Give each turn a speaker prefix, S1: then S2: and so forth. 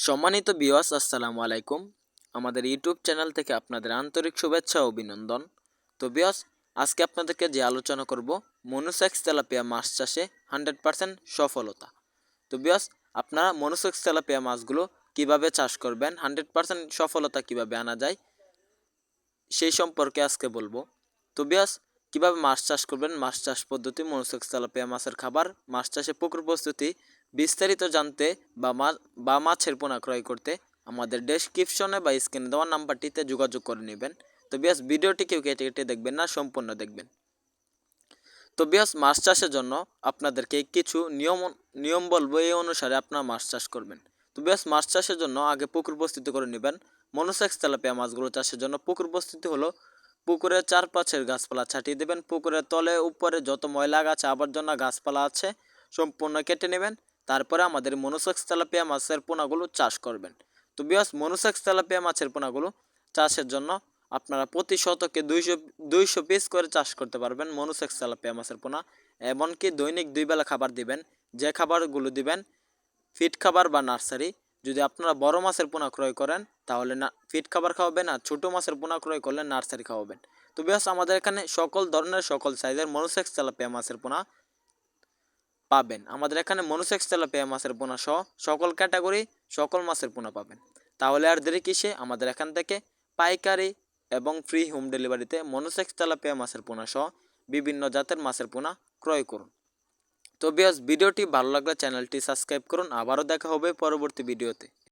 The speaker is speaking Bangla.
S1: সম্মানিত ভিউয়ার্স, আসসালামু আলাইকুম। আমাদের ইউটিউব চ্যানেল থেকে আপনাদের আন্তরিক শুভেচ্ছা ও অভিনন্দন। তো ভিউয়ার্স, আজকে আপনাদেরকে যে আলোচনা করব মনোসেক্স তেলাপিয়া মাছ চাষে 100% সফলতা। তো ভিউয়ার্স, আপনারা মনোসেক্স তেলাপিয়া মাছগুলো কিভাবে চাষ করবেন, 100% সফলতা কিভাবে আনা যায় সেই সম্পর্কে আজকে বলবো। তো ভিউয়ার্স, কিভাবে মাছ চাষ করবেন, মাছ চাষ পদ্ধতি, মনোসেক্স তেলাপিয়া মাছের খাবার, মাছ চাষে পুকুর প্রস্তুতি বিস্তারিত জানতে বা মাছের পোনা ক্রয় করতে আমাদের ডেসক্রিপশনে বা স্ক্রিনে দেওয়া নাম্বারটিতে যোগাযোগ করে নেবেন। তো ভিউয়ার্স, ভিডিওটি কেউ কেটে কেটে দেখবেন না, সম্পূর্ণ দেখবেন। তো ভিউয়ার্স, মাছ চাষের জন্য আপনাদেরকে কিছু নিয়ম বলবো, এই অনুসারে আপনারা মাছ চাষ করবেন। তো ভিউয়ার্স, মাছ চাষের জন্য আগে পুকুর প্রস্তুতি করে নেবেন। মনোসেক্স তেলাপিয়া মাছগুলো চাষের জন্য পুকুর প্রস্তুতি হলো, পুকুরের চারপাশের গাছপালা ছাটিয়ে দেবেন। পুকুরের তলে উপরে যত ময়লা গাছ আবর্জনা গাছপালা আছে সম্পূর্ণ কেটে নেবেন। তারপরে আমাদের মনোসেক্স তেলাপিয়া মাছের পোনাগুলো চাষ করবেন। তো ভিউয়ার্স, মনোসেক্স তেলাপিয়া মাছের পোনাগুলো চাষের জন্য আপনারা প্রতি শতকে 200 পিস করে চাষ করতে পারবেন মনোসেক্স তেলাপিয়া মাছের পোনা। এমনকি দৈনিক 2 বেলা খাবার দিবেন। যে খাবারগুলো দিবেন ফিড খাবার বা নার্সারি। যদি আপনারা বড় মাছের পোনা ক্রয় করেন তাহলে না ফিড খাবার খাওয়াবেন, আর ছোটো মাছের পোনা ক্রয় করলে নার্সারি খাওয়াবেন। তো ভিউয়ার্স, আমাদের এখানে সকল ধরনের সকল সাইজের মনোসেক্স তেলাপিয়া মাছের পোনা পাবেন। আমাদের এখানে মনোসেক্স তেলাপিয়া মাছের পোনা সহ সকল ক্যাটাগরি সকল মাছের পোনা পাবেন। তাহলে আর দেরি কিসে, আমাদের এখান থেকে পাইকারি এবং ফ্রি হোম ডেলিভারিতে মনোসেক্স তেলাপিয়া মাছের পোনা সহ বিভিন্ন জাতের মাছের পোনা ক্রয় করুন। তো ভিউয়ার্স, ভিডিওটি ভালো লাগলে চ্যানেলটি সাবস্ক্রাইব করুন। আবারও দেখা হবে পরবর্তী ভিডিওতে।